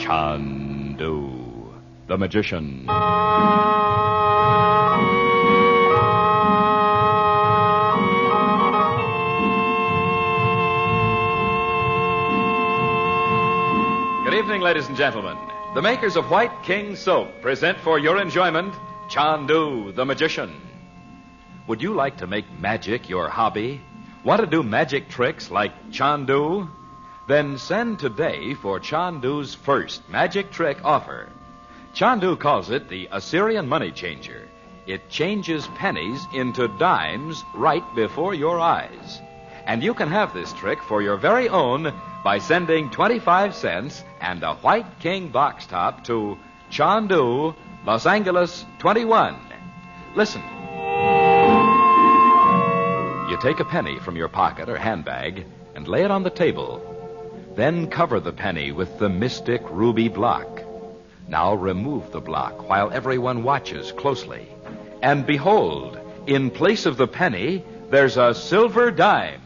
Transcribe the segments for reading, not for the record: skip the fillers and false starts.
Chandu the Magician. Good evening, ladies and gentlemen. The makers of White King Soap present for your enjoyment Chandu the Magician. Would you like to make magic your hobby? Want to do magic tricks like Chandu? Then send today for Chandu's first magic trick offer. Chandu calls it the Assyrian money changer. It changes pennies into dimes right before your eyes. And you can have this trick for your very own by sending 25 cents and a White King box top to Chandu, Los Angeles 21. Listen. You take a penny from your pocket or handbag and lay it on the table. Then cover the penny with the mystic ruby block. Now remove the block while everyone watches closely. And behold, in place of the penny, there's a silver dime.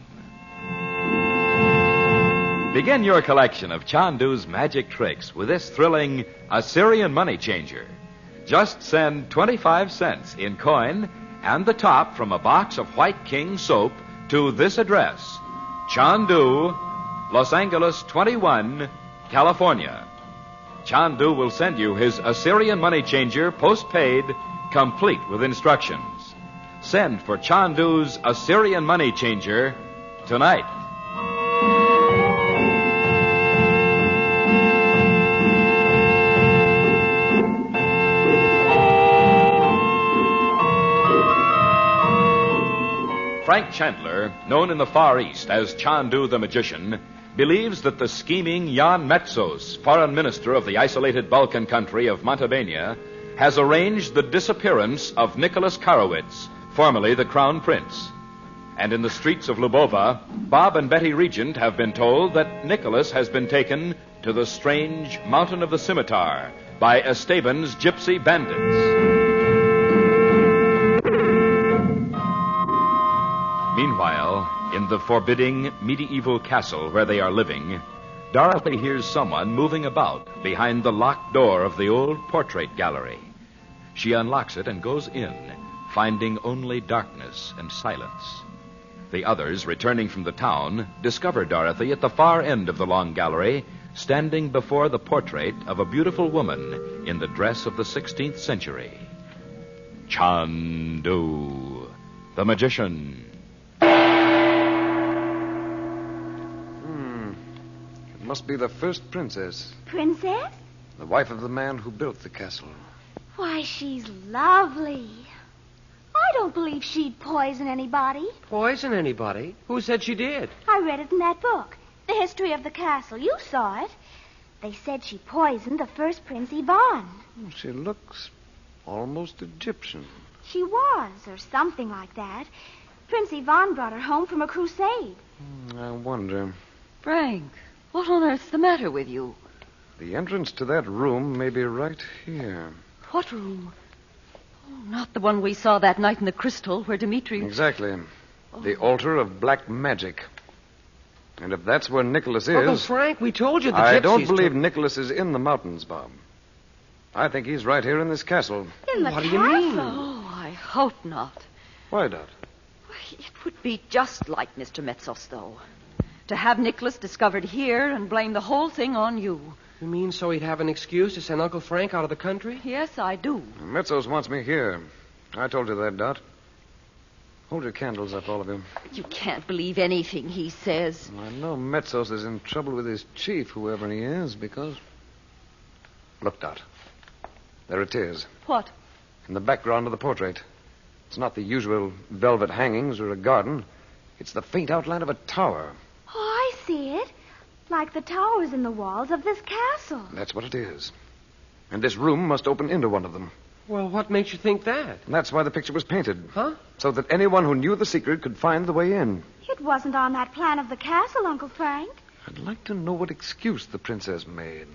Begin your collection of Chandu's magic tricks with this thrilling Assyrian money changer. Just send 25 cents in coin and the top from a box of White King soap to this address, Chandu, Los Angeles 21, California. Chandu will send you his Assyrian money changer postpaid, complete with instructions. Send for Chandu's Assyrian money changer tonight. Frank Chandler, known in the Far East as Chandu the Magician, believes that the scheming Jan Metzos, foreign minister of the isolated Balkan country of Montevideo, has arranged the disappearance of Nicholas Karowitz, formerly the Crown Prince. And in the streets of Lubova, Bob and Betty Regent have been told that Nicholas has been taken to the strange Mountain of the Scimitar by Esteban's gypsy bandits. Meanwhile, in the forbidding medieval castle where they are living, Dorothy hears someone moving about behind the locked door of the old portrait gallery. She unlocks it and goes in, finding only darkness and silence. The others, returning from the town, discover Dorothy at the far end of the long gallery, standing before the portrait of a beautiful woman in the dress of the 16th century. Chandu the Magician. Must be the first princess. Princess? The wife of the man who built the castle. Why, she's lovely. I don't believe she'd poison anybody. Poison anybody? Who said she did? I read it in that book, The History of the Castle. You saw it. They said she poisoned the first Prince Ivan. She looks almost Egyptian. She was, or something like that. Prince Ivan brought her home from a crusade. I wonder. Frank, what on earth's the matter with you? The entrance to that room may be right here. What room? Oh, not the one we saw that night in the Crystal where Dmitri... Exactly. The altar of black magic. And if that's where Nicholas is... Uncle Frank, we told you the gypsies... I don't believe Nicholas is in the mountains, Bob. I think he's right here in this castle. In the What castle? do you mean? Oh, I hope not. Why not? It would be just like Mr. Metzos, though. To have Nicholas discovered here and blame the whole thing on you. You mean so he'd have an excuse to send Uncle Frank out of the country? Yes, I do. Metzos wants me here. I told you that, Dot. Hold your candles up, all of you. You can't believe anything he says. I know Metzos is in trouble with his chief, whoever he is, because... Look, Dot. There it is. What? In the background of the portrait. It's not the usual velvet hangings or a garden. It's the faint outline of a tower. Oh, I see it. Like the towers in the walls of this castle. That's what it is. And this room must open into one of them. Well, what makes you think that? And that's why the picture was painted. Huh? So that anyone who knew the secret could find the way in. It wasn't on that plan of the castle, Uncle Frank. I'd like to know what excuse the princess made.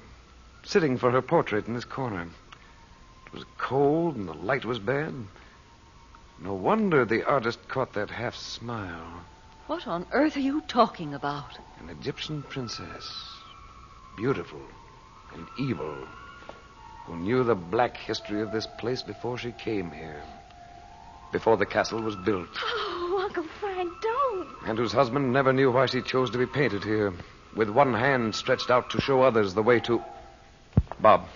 Sitting for her portrait in this corner. It was cold and the light was bad. No wonder the artist caught that half smile. What on earth are you talking about? An Egyptian princess. Beautiful. and evil, who knew the black history of this place before she came here, before the castle was built. Oh, Uncle Frank, don't. And whose husband never knew why she chose to be painted here, with one hand stretched out to show others the way to... Bob,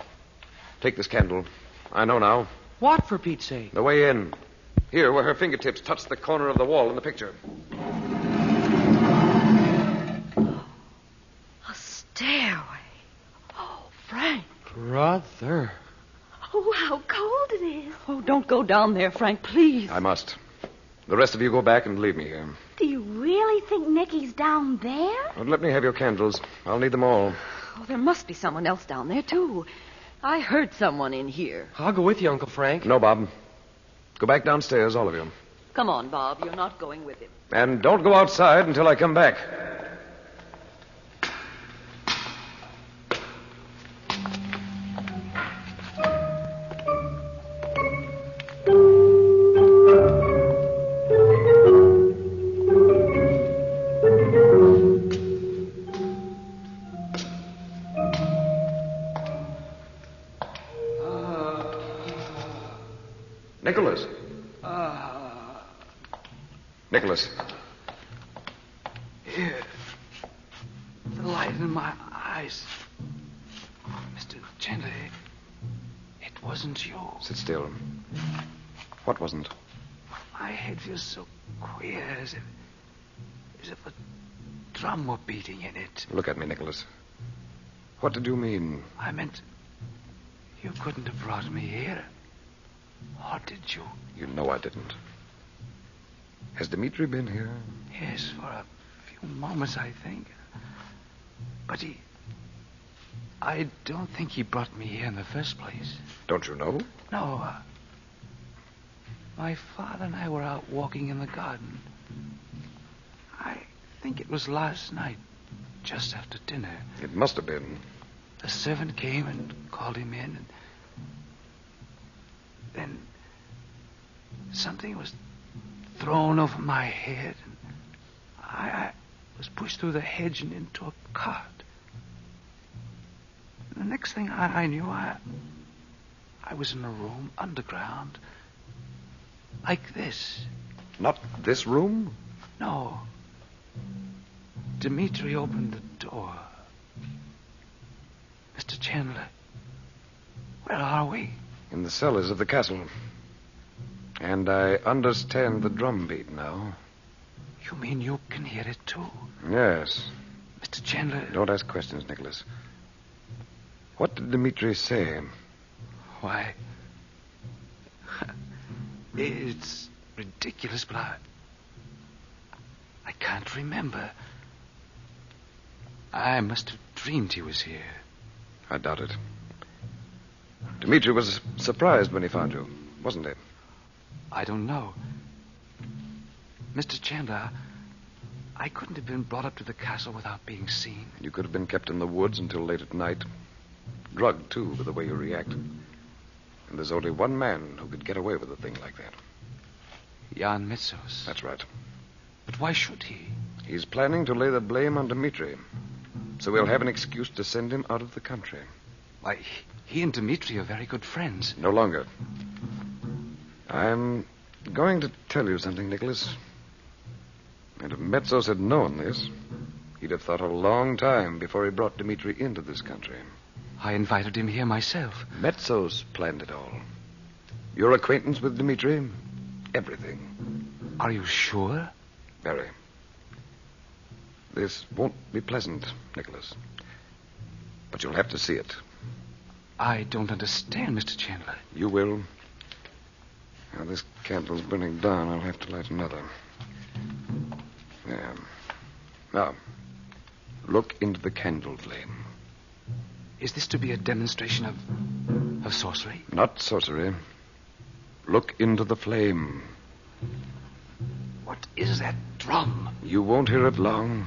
take this candle. I know now. What, for Pete's sake? The way in. Here, where her fingertips touch the corner of the wall in the picture. A stairway. Oh, Frank. Brother. Oh, how cold it is. Oh, don't go down there, Frank, please. I must. The rest of you go back and leave me here. Do you really think Nicky's down there? Well, let me have your candles. I'll need them all. Oh, there must be someone else down there, too. I heard someone in here. I'll go with you, Uncle Frank. No, Bob. Go back downstairs, all of you. Come on, Bob. You're not going with him. And don't go outside until I come back. Nicholas. Nicholas. Here. The light in my eyes. Mr. Chandler, it wasn't you. Sit still. What wasn't? My head feels so queer, as if a drum were beating in it. Look at me, Nicholas. What did you mean? I meant you couldn't have brought me here. Or did you? You know I didn't. Has Dmitri been here? Yes, for a few moments, I think. But I don't think he brought me here in the first place. Don't you know? No. My father and I were out walking in the garden. I think it was last night, just after dinner. It must have been. The servant came and called him in, and then something was thrown over my head, and I was pushed through the hedge and into a cart. And the next thing I knew, I was in a room underground, like this. Not this room? No. Dmitri opened the door. Mr. Chandler, where are we? In the cellars of the castle. And I understand the drumbeat now. You mean you can hear it, too? Yes. Mr. Chandler... Don't ask questions, Nicholas. What did Dmitri say? Why... It's ridiculous, but I can't remember. I must have dreamed he was here. I doubt it. Dmitri was surprised when he found you, wasn't he? I don't know. Mr. Chandler, I couldn't have been brought up to the castle without being seen. You could have been kept in the woods until late at night. Drugged, too, with the way you react. And there's only one man who could get away with a thing like that. Jan Metzos. That's right. But why should he? He's planning to lay the blame on Dmitri. So we'll have an excuse to send him out of the country. Why, he and Dmitri are very good friends. No longer. I'm going to tell you something, Nicholas. And if Metzos had known this, he'd have thought a long time before he brought Dmitri into this country. I invited him here myself. Metzos planned it all. Your acquaintance with Dmitri, everything. Are you sure? Very. This won't be pleasant, Nicholas. But you'll have to see it. I don't understand, Mr. Chandler. You will. Now, this candle's burning down. I'll have to light another. There. Now, look into the candle flame. Is this to be a demonstration of sorcery? Not sorcery. Look into the flame. What is that drum? You won't hear it long.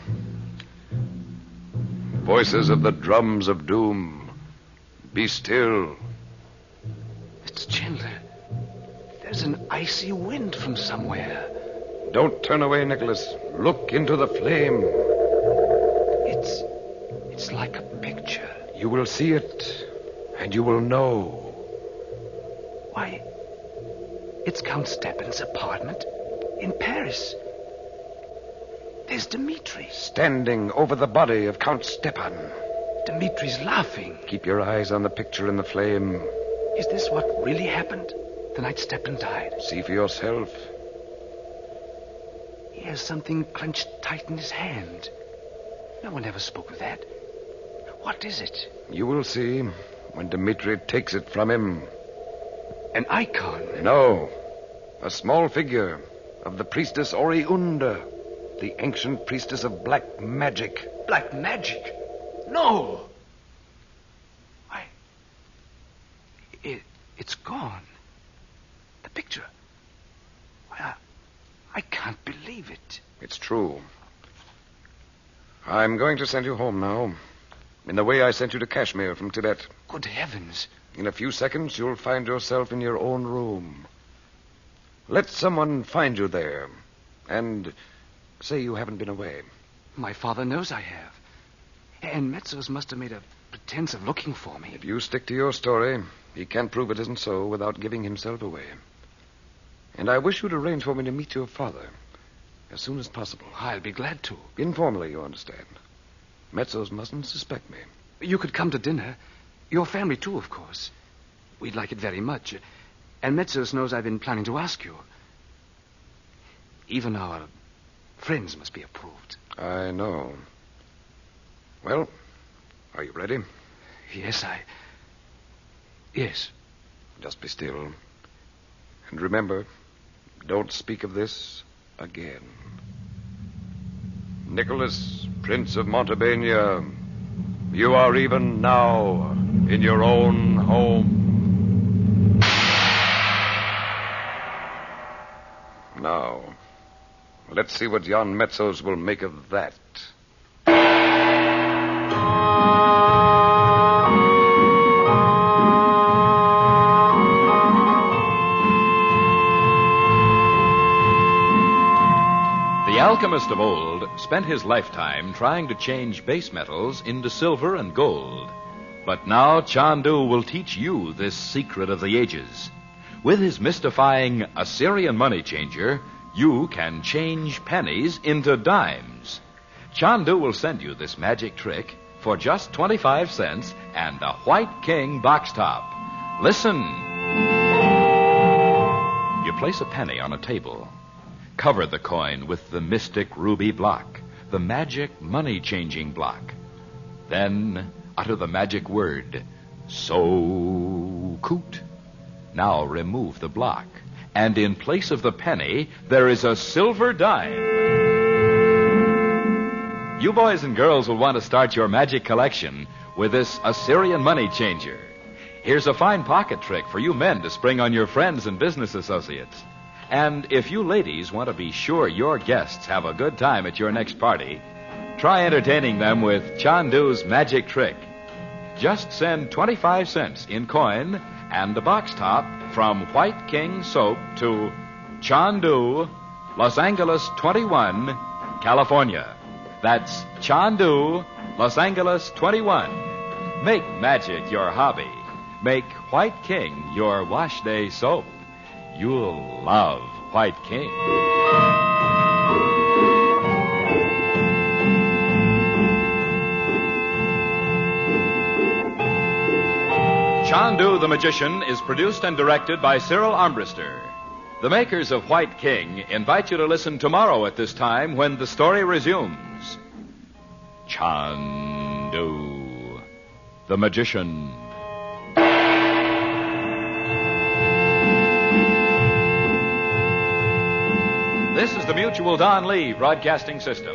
Voices of the drums of doom. Be still. Mr. Chandler, there's an icy wind from somewhere. Don't turn away, Nicholas. Look into the flame. It's like a picture. You will see it, and you will know. Why, it's Count Stepan's apartment in Paris. There's Dmitri. Standing over the body of Count Stepan. Dmitri's laughing. Keep your eyes on the picture in the flame. Is this what really happened the night Stepan died? See for yourself. He has something clenched tight in his hand. No one ever spoke of that. What is it? You will see when Dmitri takes it from him. An icon? No. A small figure of the priestess Oriunda, the ancient priestess of black magic. Black magic? No. Why, it's gone. The picture. Why, I can't believe it. It's true. I'm going to send you home now, in the way I sent you to Kashmir from Tibet. Good heavens. In a few seconds, you'll find yourself in your own room. Let someone find you there, and say you haven't been away. My father knows I have. And Metzos must have made a pretense of looking for me. If you stick to your story, he can't prove it isn't so without giving himself away. And I wish you'd arrange for me to meet your father as soon as possible. I'll be glad to. Informally, you understand. Metzos mustn't suspect me. You could come to dinner. Your family, too, of course. We'd like it very much. And Metzos knows I've been planning to ask you. Even our friends must be approved. I know. Well, are you ready? Yes, Yes. Just be still. And remember, don't speak of this again. Nicholas, Prince of Montebania, you are even now in your own home. Now, let's see what Jan Metzos will make of that. The alchemist of old spent his lifetime trying to change base metals into silver and gold. But now Chandu will teach you this secret of the ages. With his mystifying Assyrian money changer, you can change pennies into dimes. Chandu will send you this magic trick for just 25 cents and a White King box top. Listen. You place a penny on a table. Cover the coin with the mystic ruby block, the magic money-changing block. Then utter the magic word, So-Koot. Now remove the block, and in place of the penny, there is a silver dime. You boys and girls will want to start your magic collection with this Assyrian money changer. Here's a fine pocket trick for you men to spring on your friends and business associates. And if you ladies want to be sure your guests have a good time at your next party, try entertaining them with Chandu's magic trick. Just send 25 cents in coin and a box top from White King Soap to Chandu, Los Angeles 21, California. That's Chandu, Los Angeles 21. Make magic your hobby. Make White King your wash day soap. You'll love White King. Chandu the Magician is produced and directed by Cyril Armbruster. The makers of White King invite you to listen tomorrow at this time when the story resumes. Chandu the Magician. This is the Mutual Don Lee Broadcasting System.